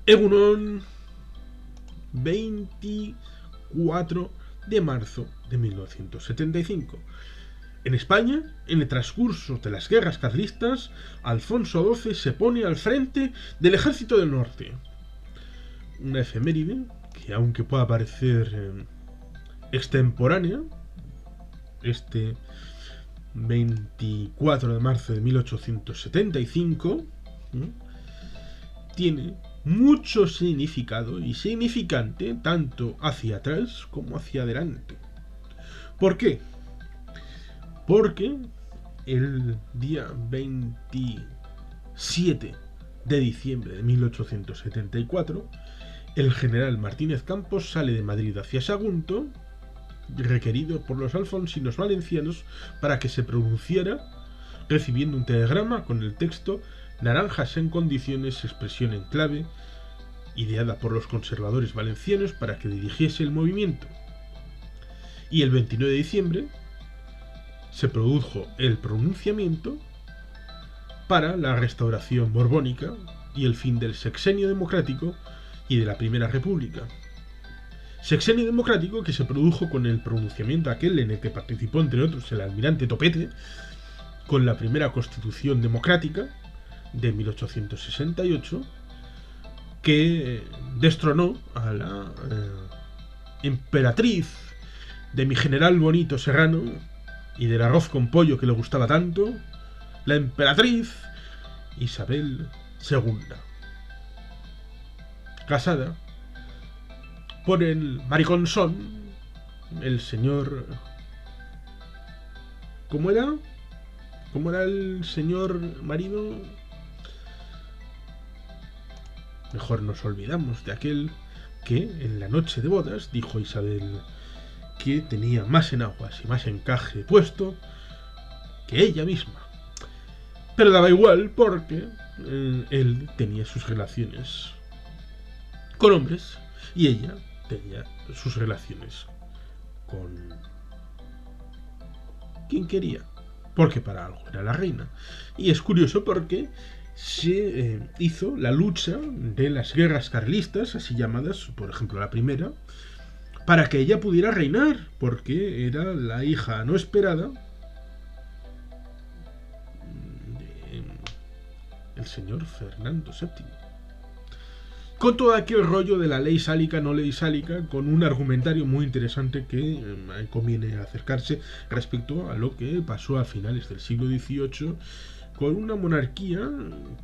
Egunon, 24 de marzo de 1975. En España, en el transcurso de las guerras carlistas, Alfonso XII se pone al frente del Ejército del Norte. Una efeméride que, aunque pueda parecer extemporánea, este 24 de marzo de 1875 tiene mucho significado y significante tanto hacia atrás como hacia adelante. ¿Por qué? Porque el día 27 de diciembre de 1874 el general Martínez Campos sale de Madrid hacia Sagunto, requerido por los alfonsinos valencianos para que se pronunciara, recibiendo un telegrama con el texto "Naranjas en condiciones, expresión en clave", ideada por los conservadores valencianos para que dirigiese el movimiento. Y el 29 de diciembre se produjo el pronunciamiento para la restauración borbónica y el fin del sexenio democrático y de la Primera República. Sexenio democrático que se produjo con el pronunciamiento aquel en el que participó, entre otros, el almirante Topete, con la primera Constitución democrática de 1868, que destronó a la emperatriz de mi general bonito Serrano y del arroz con pollo que le gustaba tanto, la emperatriz Isabel II, casada por el mariconzón, el señor... ¿Cómo era? ¿Cómo era el señor marido? Mejor nos olvidamos de aquel que en la noche de bodas dijo Isabel que tenía más enaguas y más encaje puesto que ella misma. Pero daba igual porque él tenía sus relaciones con hombres y ella tenía sus relaciones con quien quería, porque para algo era la reina. Y es curioso porque se hizo la lucha de las guerras carlistas, así llamadas, por ejemplo la primera, para que ella pudiera reinar, porque era la hija no esperada del señor Fernando VII. Con todo aquel rollo de la ley sálica, no ley sálica, con un argumentario muy interesante que conviene acercarse respecto a lo que pasó a finales del siglo XVIII con una monarquía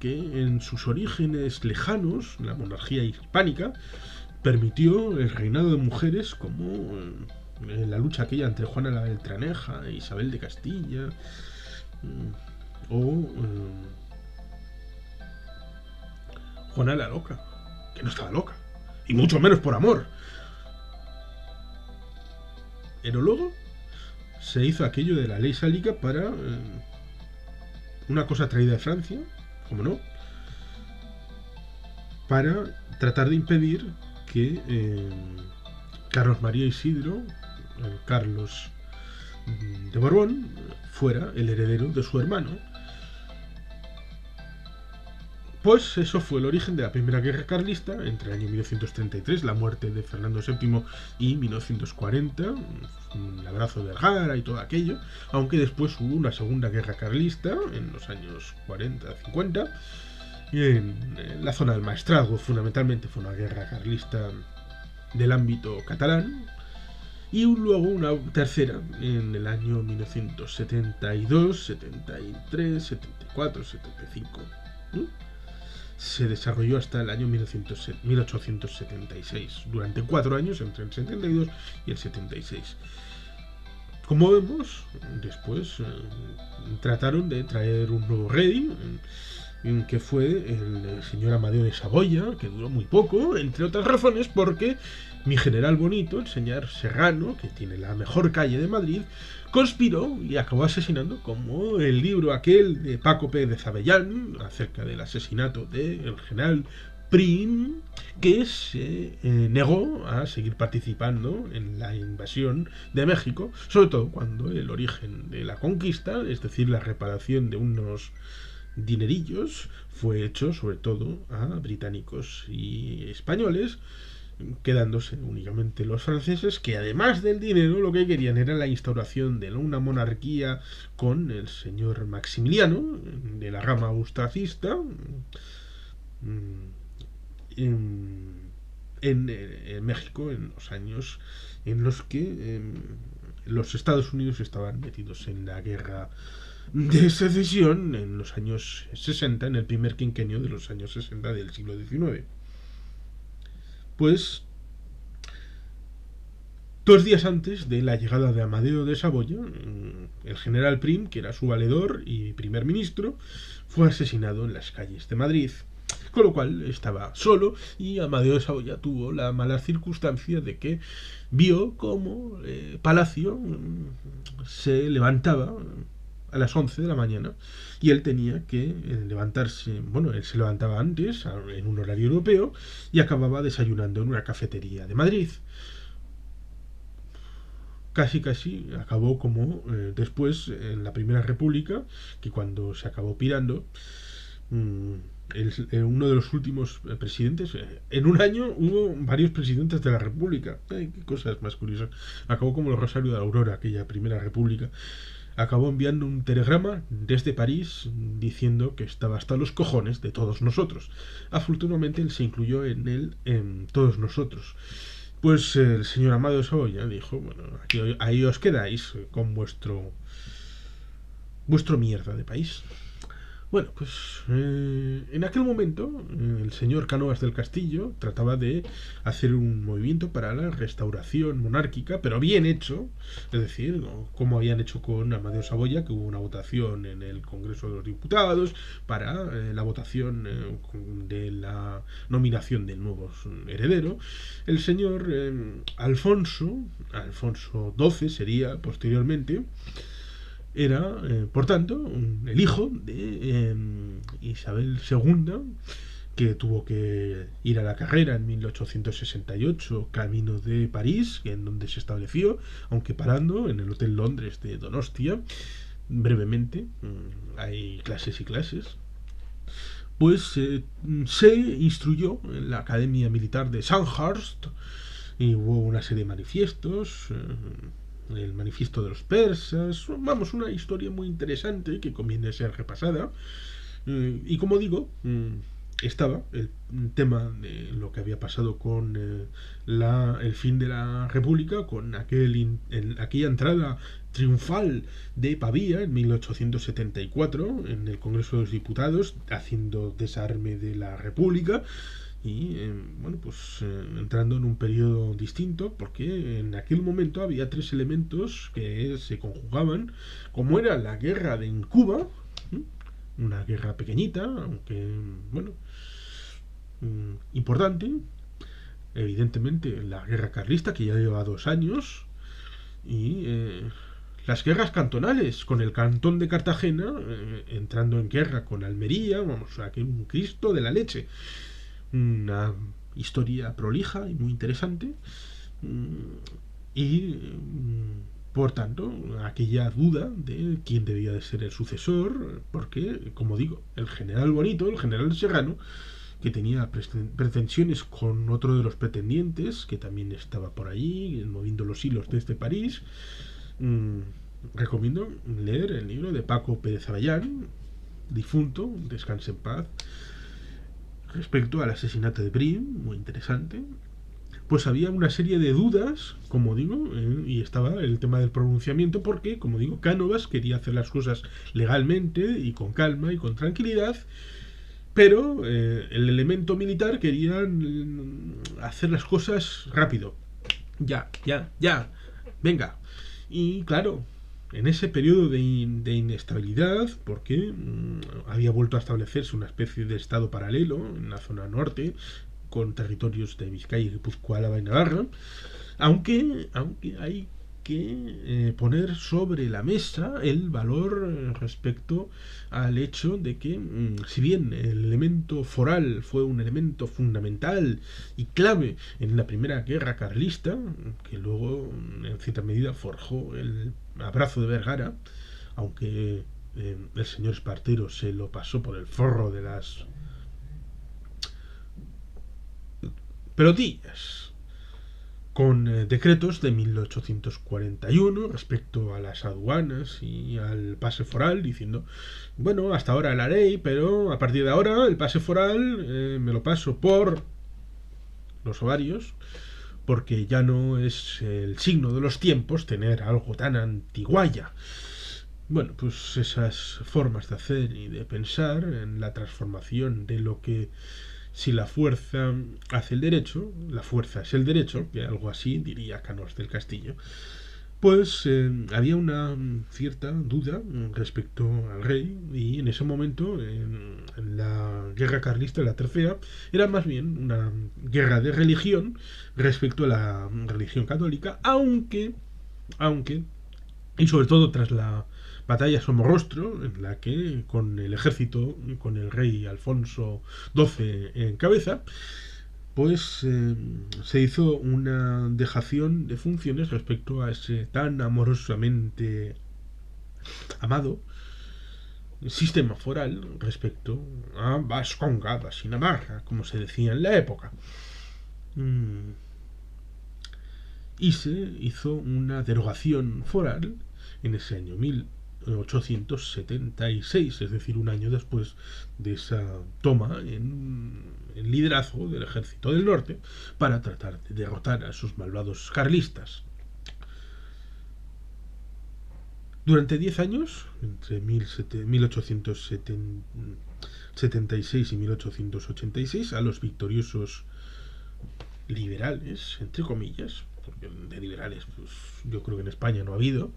que en sus orígenes lejanos, la monarquía hispánica, permitió el reinado de mujeres como en la lucha aquella entre Juana la Beltraneja e Isabel de Castilla o Juana la Loca, que no estaba loca, y mucho menos por amor. Pero luego se hizo aquello de la ley sálica para una cosa traída de Francia, como no, para tratar de impedir que Carlos María Isidro, Carlos de Borbón, fuera el heredero de su hermano. Pues eso fue el origen de la Primera Guerra Carlista entre el año 1933, la muerte de Fernando VII, y 1940, el abrazo de Vergara y todo aquello, aunque después hubo una Segunda Guerra Carlista en los años 40-50, en la zona del Maestrazgo. Fundamentalmente fue una guerra carlista del ámbito catalán, y luego una tercera en el año 1972, 73, 74, 75. Se desarrolló hasta el año 1876, durante 4 años, entre el 72 y el 76. Como vemos, después trataron de traer un nuevo rey, que fue el señor Amadeo de Saboya, que duró muy poco, entre otras razones porque mi general bonito, el señor Serrano, que tiene la mejor calle de Madrid, conspiró y acabó asesinando, como el libro aquel de Paco Pérez Avellán acerca del asesinato del general Prim, que se negó a seguir participando en la invasión de México, sobre todo cuando el origen de la conquista, es decir, la reparación de unos dinerillos fue hecho sobre todo a británicos y españoles, quedándose únicamente los franceses, que además del dinero lo que querían era la instauración de una monarquía con el señor Maximiliano, de la rama austracista, en México, en los años en los que los Estados Unidos estaban metidos en la guerra de secesión en los años 60, en el primer quinquenio de los años 60 del siglo XIX. Pues 2 días antes de la llegada de Amadeo de Saboya, el general Prim, que era su valedor y primer ministro, fue asesinado en las calles de Madrid. Con lo cual estaba solo y Amadeo de Saboya tuvo la mala circunstancia de que vio cómo Palacio se levantaba a las 11 de la mañana y él tenía que levantarse, bueno, él se levantaba antes, en un horario europeo, y acababa desayunando en una cafetería de Madrid. Casi acabó como después en la Primera República, que cuando se acabó pirando, uno de los últimos presidentes, en un año hubo varios presidentes de la República. Qué cosas más curiosas. Acabó como el Rosario de la Aurora, aquella Primera República. Acabó enviando un telegrama desde París diciendo que estaba hasta los cojones de todos nosotros. Afortunadamente él se incluyó en él, en todos nosotros. Pues el señor Amado de Saboya dijo, bueno, ahí os quedáis con vuestro mierda de país. Bueno, pues en aquel momento el señor Cánovas del Castillo trataba de hacer un movimiento para la restauración monárquica, pero bien hecho, es decir, ¿no?, como habían hecho con Amadeo Saboya, que hubo una votación en el Congreso de los Diputados para la votación de la nominación del nuevo heredero. El señor Alfonso XII sería posteriormente, era, por tanto, el hijo de Isabel II, que tuvo que ir a la carrera en 1868, camino de París, en donde se estableció, aunque parando en el Hotel Londres de Donostia, brevemente. Hay clases y clases. Pues se instruyó en la Academia Militar de Sandhurst y hubo una serie de manifiestos, el manifiesto de los persas, vamos, una historia muy interesante que conviene ser repasada. Y como digo, estaba el tema de lo que había pasado con el fin de la República, con aquella entrada triunfal de Pavía en 1874 en el Congreso de los Diputados, haciendo desarme de la República. Y bueno, pues entrando en un periodo distinto, porque en aquel momento había 3 elementos que se conjugaban, como era la guerra en Cuba, una guerra pequeñita, aunque bueno, importante, evidentemente la guerra carlista, que ya lleva 2 años, y las guerras cantonales, con el cantón de Cartagena entrando en guerra con Almería, vamos, aquí un Cristo de la leche. Una historia prolija y muy interesante, y por tanto aquella duda de quién debía de ser el sucesor, porque como digo, el general Bonito, el general Serrano, que tenía pretensiones con otro de los pretendientes que también estaba por allí moviendo los hilos desde París. Recomiendo leer el libro de Paco Pérez Avellán, difunto, descanse en paz, respecto al asesinato de Prim, muy interesante. Pues había una serie de dudas, como digo, y estaba el tema del pronunciamiento, porque, como digo, Cánovas quería hacer las cosas legalmente y con calma y con tranquilidad, pero el elemento militar quería hacer las cosas rápido. Ya, venga. Y claro, en ese periodo de inestabilidad, porque había vuelto a establecerse una especie de estado paralelo en la zona norte, con territorios de Vizcaya, Guipúzcoa, Álava y Navarra, aunque hay que poner sobre la mesa el valor respecto al hecho de que, si bien el elemento foral fue un elemento fundamental y clave en la primera guerra carlista, que luego en cierta medida forjó el abrazo de Vergara, aunque el señor Espartero se lo pasó por el forro de las pelotillas con decretos de 1841 respecto a las aduanas y al pase foral, diciendo, bueno, hasta ahora la ley, pero a partir de ahora el pase foral me lo paso por los ovarios, porque ya no es el signo de los tiempos tener algo tan antiguaya. Bueno, pues esas formas de hacer y de pensar en la transformación de lo que, si la fuerza hace el derecho, la fuerza es el derecho, que algo así diría Canós del Castillo, pues había una cierta duda respecto al rey, y en ese momento, en la guerra carlista, la tercera, era más bien una guerra de religión respecto a la religión católica, aunque, y sobre todo tras la batalla Somorrostro, en la que con el ejército, con el rey Alfonso XII en cabeza, pues se hizo una dejación de funciones respecto a ese tan amorosamente amado sistema foral respecto a Vascongadas y Navarra, como se decía en la época. Y se hizo una derogación foral en ese año 1876, es decir, un año después de esa toma en liderazgo del ejército del norte para tratar de derrotar a esos malvados carlistas. Durante 10 años, entre 1876 y 1886, a los victoriosos liberales, entre comillas, porque de liberales pues, yo creo que en España no ha habido,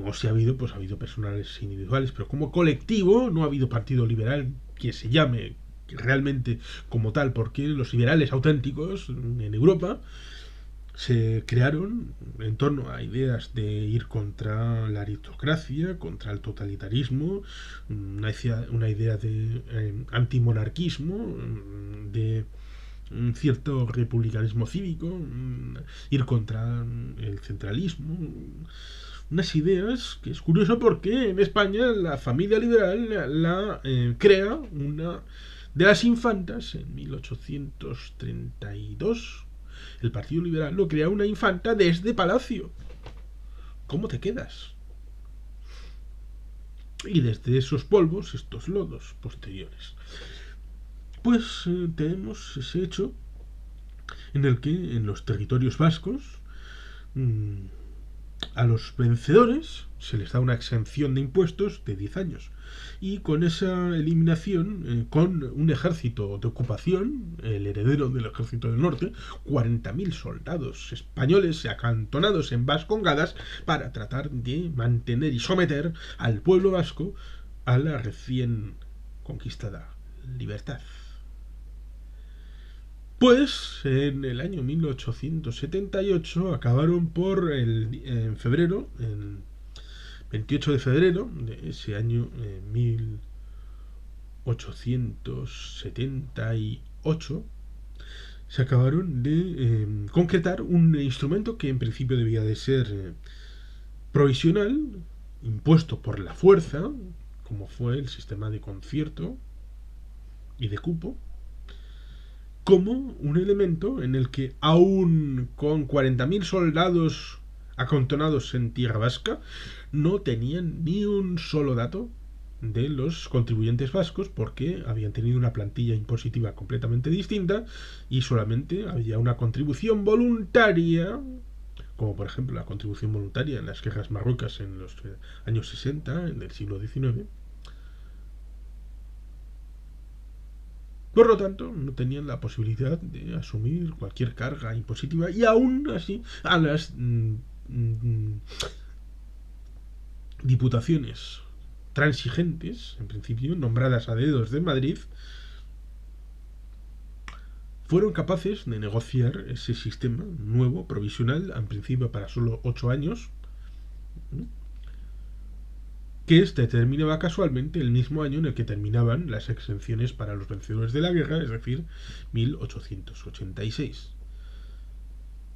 o si ha habido, pues ha habido personales individuales, pero como colectivo no ha habido partido liberal que se llame realmente como tal, porque los liberales auténticos en Europa se crearon en torno a ideas de ir contra la aristocracia, contra el totalitarismo, una idea de antimonarquismo, de un cierto republicanismo cívico, ir contra el centralismo, unas ideas que es curioso porque en España la familia liberal la crea una de las infantas en 1832. El Partido Liberal lo crea una infanta desde Palacio. ¿Cómo te quedas? Y desde esos polvos, estos lodos posteriores. Pues tenemos ese hecho en el que en los territorios vascos a los vencedores se les da una exención de impuestos de 10 años. Y con esa eliminación, con un ejército de ocupación, el heredero del ejército del norte, 40.000 soldados españoles acantonados en Vascongadas para tratar de mantener y someter al pueblo vasco a la recién conquistada libertad. Pues en el año 1878 acabaron por en febrero, el 28 de febrero de ese año 1878, se acabaron de concretar un instrumento que en principio debía de ser provisional, impuesto por la fuerza, como fue el sistema de concierto y de cupo, como un elemento en el que aún con 40.000 soldados acantonados en tierra vasca no tenían ni un solo dato de los contribuyentes vascos, porque habían tenido una plantilla impositiva completamente distinta y solamente había una contribución voluntaria, como por ejemplo la contribución voluntaria en las guerras marruecas en los años 60 del siglo XIX. Por lo tanto, no tenían la posibilidad de asumir cualquier carga impositiva, y aún así a las diputaciones transigentes, en principio nombradas a dedos de Madrid, fueron capaces de negociar ese sistema nuevo, provisional, en principio para solo 8 años, que terminaba casualmente el mismo año en el que terminaban las exenciones para los vencedores de la guerra, es decir, 1886.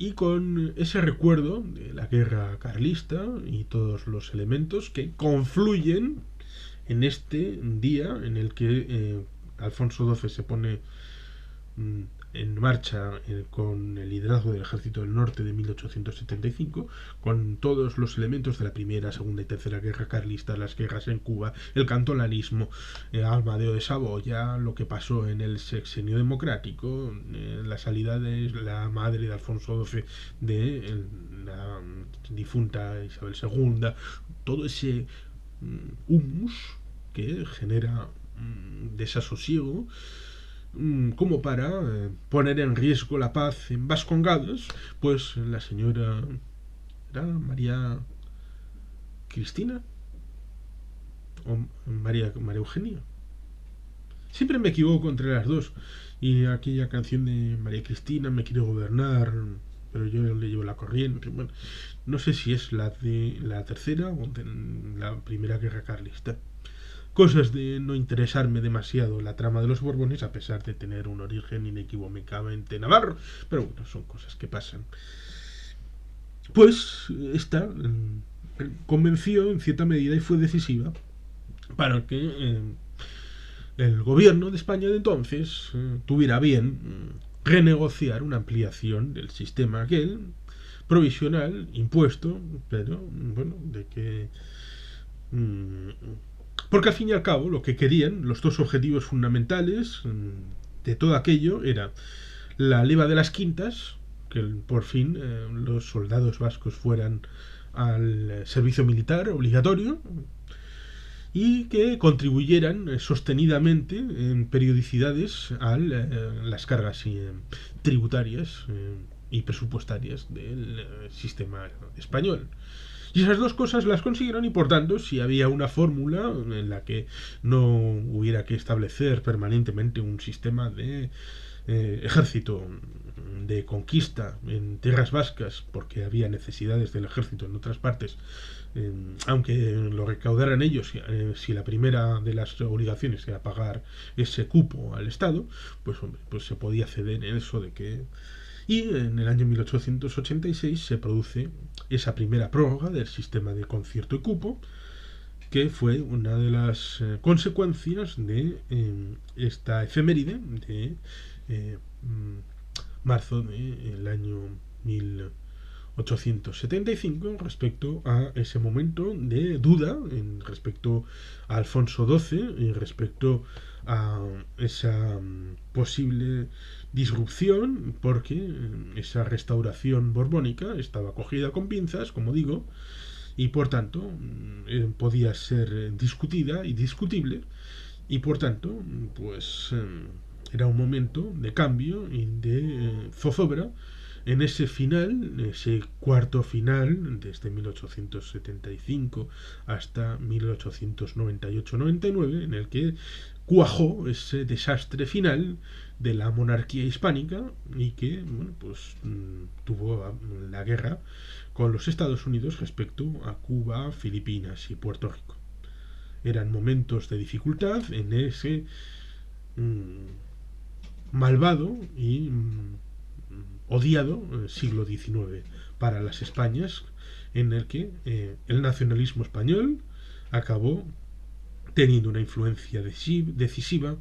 y con ese recuerdo de la guerra carlista y todos los elementos que confluyen en este día en el que Alfonso XII se pone en marcha con el liderazgo del Ejército del Norte de 1875, con todos los elementos de la Primera, Segunda y Tercera Guerra Carlista, las guerras en Cuba, el cantolanismo, Amadeo de Saboya, lo que pasó en el sexenio democrático, la salida de la madre de Alfonso XII de la difunta Isabel II, todo ese humus que genera desasosiego, como para poner en riesgo la paz en Vascongados, pues la señora ¿era María Cristina o María Eugenia? Siempre me equivoco entre las dos. Y aquella canción de María Cristina, Me quiere gobernar, pero yo le llevo la corriente. Bueno, no sé si es la de la tercera o de la primera guerra carlista. Cosas de no interesarme demasiado la trama de los Borbones, a pesar de tener un origen inequívocamente navarro, pero bueno, son cosas que pasan. Pues esta convenció en cierta medida y fue decisiva para que el gobierno de España de entonces tuviera bien renegociar una ampliación del sistema aquel provisional impuesto, pero bueno, de que porque al fin y al cabo lo que querían, los dos objetivos fundamentales de todo aquello era la leva de las quintas, que por fin los soldados vascos fueran al servicio militar obligatorio y que contribuyeran sostenidamente en periodicidades a las cargas tributarias y presupuestarias del sistema español. Y esas dos cosas las consiguieron, y por tanto, si había una fórmula en la que no hubiera que establecer permanentemente un sistema de ejército de conquista en tierras vascas, porque había necesidades del ejército en otras partes, aunque lo recaudaran ellos, si la primera de las obligaciones era pagar ese cupo al Estado, pues hombre, pues se podía ceder en eso de que... Y en el año 1886 se produce esa primera prórroga del sistema de concierto y cupo, que fue una de las consecuencias de esta efeméride de marzo del año 1875, respecto a ese momento de duda respecto a Alfonso XII y respecto a esa posible disrupción, porque esa restauración borbónica estaba cogida con pinzas, como digo, y por tanto podía ser discutida y discutible, y por tanto pues era un momento de cambio y de zozobra en ese final, ese cuarto final, desde 1875 hasta 1898-99, en el que cuajó ese desastre final de la monarquía hispánica y que bueno, pues tuvo la guerra con los Estados Unidos respecto a Cuba, Filipinas y Puerto Rico. Eran momentos de dificultad en ese malvado y odiado siglo XIX para las Españas, en el que el nacionalismo español acabó teniendo una influencia decisiva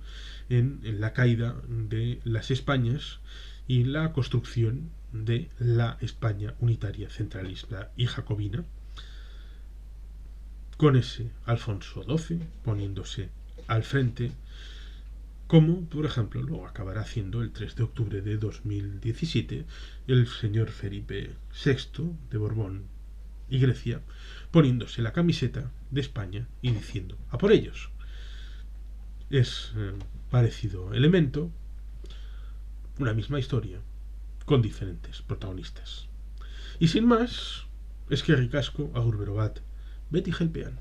en la caída de las Españas y la construcción de la España unitaria, centralista y jacobina, con ese Alfonso XII poniéndose al frente, como por ejemplo lo acabará haciendo el 3 de octubre de 2017 el señor Felipe VI de Borbón y Grecia, poniéndose la camiseta de España y diciendo a por ellos. Es parecido elemento, una misma historia con diferentes protagonistas. Y sin más, eskerrik asko, agur bero bat, beti jelpean.